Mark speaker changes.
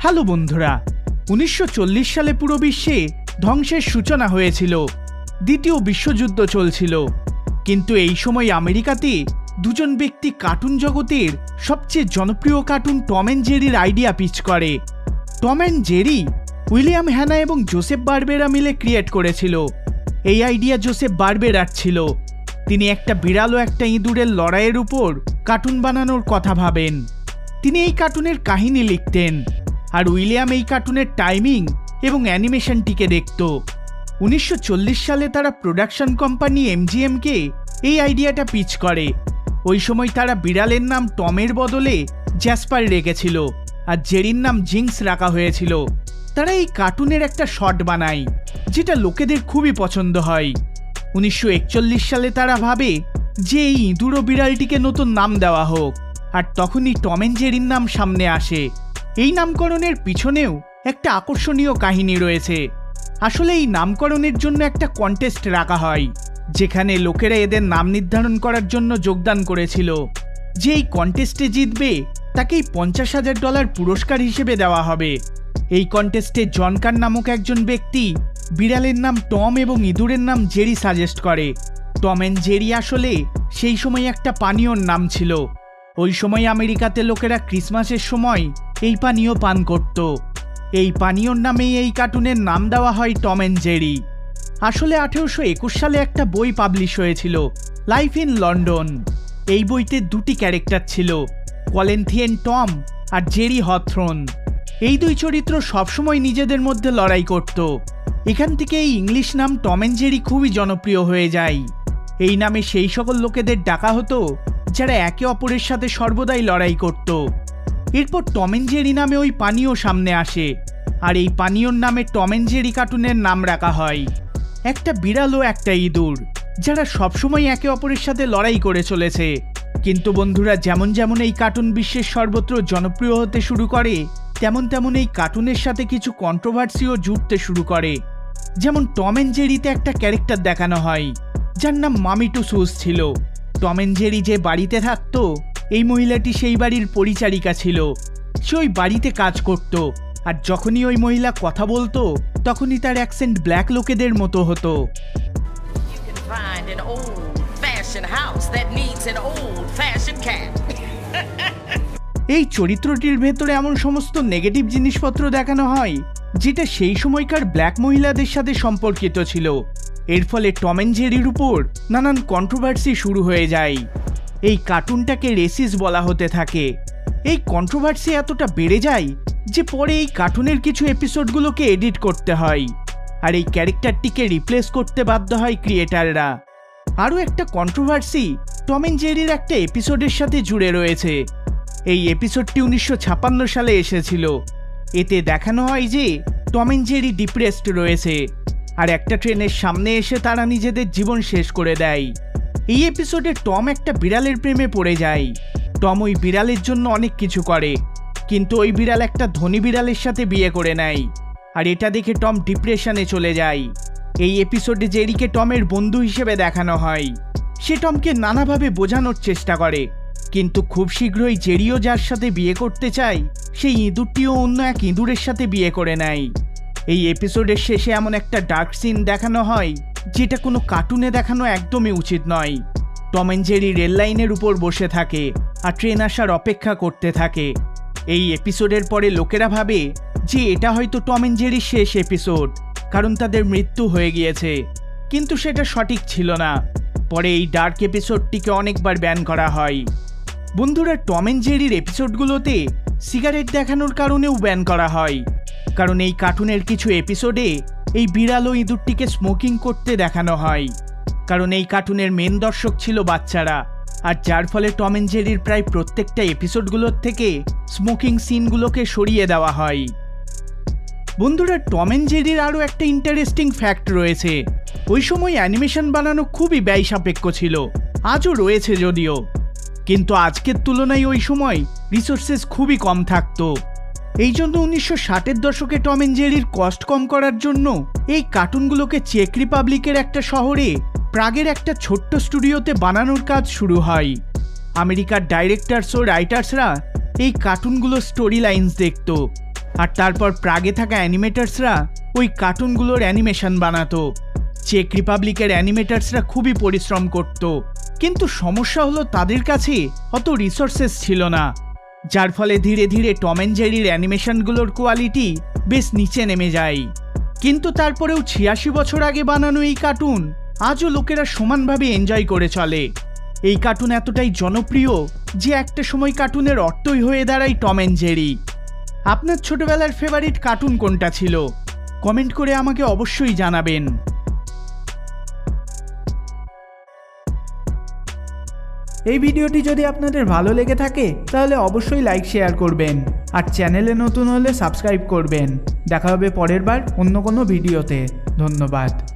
Speaker 1: Hello বন্ধুরা, 1940 সালে পুরো বিশ্বে ধ্বংসের সূচনা হয়েছিল। দ্বিতীয় বিশ্বযুদ্ধ চলছিল, কিন্তু এই সময় আমেরিকাতে দুজন ব্যক্তি কার্টুন জগতের সবচেয়ে জনপ্রিয় কার্টুন টম অ্যান্ড জেরির আইডিয়া পিচ করে। Tom and Jerry William Hanna এবং জোসেফ বারবেরা মিলে ক্রিয়েট করেছিল। এই আইডিয়া জোসেফ বারবেরার ছিল। তিনি একটা বিড়াল ও একটা ইঁদুরের লড়াইয়ের উপর কার্টুন বানানোর কথা ভাবেন। তিনি এই কার্টুনের কাহিনী লিখতেন, আর উইলিয়াম এই কার্টুনের টাইমিং এবং অ্যানিমেশনটিকে দেখত। 1940 সালে তারা প্রোডাকশন কোম্পানি এমজিএমকে এই আইডিয়াটা পিচ করে। ওই সময় তারা বিড়ালের নাম টমের বদলে জ্যাসপার রেখেছিল, আর জেরির নাম জিংস রাখা হয়েছিল। তারা এই কার্টুনের একটা শর্ট বানায়, যেটা লোকেদের খুবই পছন্দ হয়। 1941 সালে তারা ভাবে যে এই ইঁদুর ও বিড়ালটিকে নতুন নাম দেওয়া হোক, আর তখনই টম অ্যান্ড জেরির নাম সামনে আসে। এই নামকরণের পিছনেও একটা আকর্ষণীয় কাহিনী রয়েছে। আসলে এই নামকরণের জন্য একটা কন্টেস্ট রাখা হয়, যেখানে লোকেরা এদের নাম নির্ধারণ করার জন্য যোগদান করেছিল। যে এই কন্টেস্টে জিতবে তাকেই $50,000 পুরস্কার হিসেবে দেওয়া হবে। এই কন্টেস্টে জন কার নামক একজন ব্যক্তি বিড়ালের নাম টম এবং ইঁদুরের নাম জেরি সাজেস্ট করে। টম অ্যান্ড জেরি আসলে সেই সময় একটা পানীয়র নাম ছিল। ওই সময় আমেরিকাতে লোকেরা ক্রিসমাসের সময় এই পানীয় পান করত। এই পানীয়র নামেই এই কার্টুনের নাম দেওয়া হয় টম অ্যান্ড জেরি। আসলে 1821 সালে একটা বই পাবলিশ হয়েছিল, লাইফ ইন লন্ডন। এই বইতে দুটি ক্যারেক্টার ছিল, কলেন্থিয়েন টম আর জেরি হথর্ন। এই দুই চরিত্র সবসময় নিজেদের মধ্যে লড়াই করত। এখান থেকে এই ইংলিশ নাম টম অ্যান্ড জেরি খুবই জনপ্রিয় হয়ে যায়। এই নামে সেই সকল লোকেদের ডাকা হতো যারা একে অপরের সাথে সর্বদাই লড়াই করত। এরপর টম অ্যান্ড জেরি নামে ওই পানীয় সামনে আসে, আর এই পানীয়র নামে টম অ্যান্ড জেরি কার্টুনের নাম রাখা হয়। একটা বিড়াল ও একটা ইঁদুর, যারা সবসময় একে অপরের সাথে লড়াই করে চলেছে। কিন্তু বন্ধুরা, যেমন যেমন এই কার্টুন বিশ্বের সর্বত্র জনপ্রিয় হতে শুরু করে, তেমন তেমন এই কার্টুনের সাথে কিছু কন্ট্রোভার্সিও জুড়তে শুরু করে। যেমন টম অ্যান্ড জেরিতে একটা ক্যারেক্টার দেখানো হয় যার নাম মামি টু সুস ছিল। টম অ্যান্ড জেরি যে বাড়িতে থাকতো, এই মহিলাটি সেই বাড়ির পরিচারিকা ছিল। সে ওই বাড়িতে কাজ করত, আর যখনই ওই মহিলা কথা বলতো তখনই তার অ্যাকসেন্ট ব্ল্যাক লোকেদের মতো হতো। এই চরিত্রটির ভেতরে এমন সমস্ত নেগেটিভ জিনিসপত্র দেখানো হয় যেটা সেই সময়কার ব্ল্যাক মহিলাদের সাথে সম্পর্কিত ছিল। এর ফলে টম অ্যান্ড জেরির উপর নানান কন্ট্রোভার্সি শুরু হয়ে যায়। এই কার্টুনটাকে রেসিস বলা হতে থাকে। এই কন্ট্রোভার্সি এতটা বেড়ে যায় যে পরে এই কার্টুনের কিছু এপিসোডগুলোকে এডিট করতে হয়, আর এই ক্যারেক্টারটিকে রিপ্লেস করতে বাধ্য হয় ক্রিয়েটাররা। আরও একটা কন্ট্রোভার্সি টম অ্যান্ড জেরির একটা এপিসোডের সাথে জুড়ে রয়েছে। এই এপিসোডটি 1956 সালে এসেছিল। এতে দেখানো হয় যে টম অ্যান্ড জেরি ডিপ্রেসড রয়েছে, আর একটা ট্রেনের সামনে এসে তারা নিজেদের জীবন শেষ করে দেয়। এই এপিসোডে টম একটা বিড়ালের প্রেমে পড়ে যায়। টম ওই বিড়ালের জন্য অনেক কিছু করে, কিন্তু ওই বিড়াল একটা ধনী বিড়ালের সাথে বিয়ে করে নেয়, আর এটা দেখে টম ডিপ্রেশনে চলে যায়। এই এপিসোডে জেরিকে টমের বন্ধু হিসেবে দেখানো হয়। সে টমকে নানাভাবে বোঝানোর চেষ্টা করে, কিন্তু খুব শীঘ্রই জেরিও যার সাথে বিয়ে করতে চায়, সেই ইঁদুরটিও অন্য এক ইঁদুরের সাথে বিয়ে করে নেয়। এই এপিসোডের শেষে এমন একটা ডার্ক সিন দেখানো হয় যেটা কোনো কার্টুনে দেখানো একদমই উচিত নয়। টম অ্যান্ড জেরি রেল লাইনের উপর বসে থাকে আর ট্রেন আসার অপেক্ষা করতে থাকে। এই এপিসোডের পরে লোকেরা ভাবে যে এটা হয়তো টম অ্যান্ড জেরির শেষ এপিসোড, কারণ তাদের মৃত্যু হয়ে গিয়েছে, কিন্তু সেটা সঠিক ছিল না। পরে এই ডার্ক এপিসোডটিকে অনেকবার ব্যান করা হয়। বন্ধুরা, টম অ্যান্ড জেরির এপিসোডগুলোতে সিগারেট দেখানোর কারণেও ব্যান করা হয়, কারণ এই কার্টুনের কিছু এপিসোডে এই বিড়াল ও ইঁদুরটিকে স্মোকিং করতে দেখানো হয়। কারণ এই কার্টুনের মেন দর্শক ছিল বাচ্চারা, আর যার ফলে টম অ্যান্ড জেরির প্রায় প্রত্যেকটা এপিসোডগুলোর থেকে স্মোকিং সিনগুলোকে সরিয়ে দেওয়া হয়। বন্ধুরা, টম অ্যান্ড জেরির আরও একটা ইন্টারেস্টিং ফ্যাক্ট রয়েছে। ওই সময় অ্যানিমেশন বানানো খুবই ব্যয় সাপেক্ষ ছিল, আজও রয়েছে যদিও, কিন্তু আজকের তুলনায় ওই সময় রিসোর্সেস খুবই কম থাকতো। এই জন্য 1960-এর দশকে টম অ্যান্ড জেরির কস্ট কম করার জন্য এই কার্টুনগুলোকে চেক রিপাবলিকের একটা শহরে প্রাগের একটা ছোট্ট স্টুডিওতে বানানোর কাজ শুরু হয়। আমেরিকার ডাইরেক্টরস ও রাইটার্সরা এই কার্টুনগুলো স্টোরি লাইন্স দেখত, আর তারপর প্রাগে থাকা অ্যানিমেটার্সরা ওই কার্টুনগুলোর অ্যানিমেশন বানাতো। চেক রিপাবলিকের অ্যানিমেটার্সরা খুবই পরিশ্রম করত, কিন্তু সমস্যা হলো তাদের কাছে অত রিসোর্সেস ছিল না, যার ফলে ধীরে ধীরে টম অ্যান্ড জেরির অ্যানিমেশনগুলোর কোয়ালিটি বেশ নিচে নেমে যায়। কিন্তু তারপরেও ৮৬ বছর আগে বানানো এই কার্টুন আজও লোকেরা সমানভাবে এনজয় করে চলে। এই কার্টুন এতটাই জনপ্রিয় যে একটা সময় কার্টুনের অর্থই হয়ে দাঁড়ায় টম অ্যান্ড জেরি। আপনার ছোটবেলার ফেভারিট কার্টুন কোনটা ছিল? কমেন্ট করে আমাকে অবশ্যই জানাবেন।
Speaker 2: এই ভিডিওটি যদি আপনাদের ভালো লেগে থাকে তাহলে অবশ্যই লাইক শেয়ার করবেন, আর চ্যানেলে নতুন হলে সাবস্ক্রাইব করবেন। দেখা হবে পরের বার অন্য কোনো ভিডিওতে। ধন্যবাদ।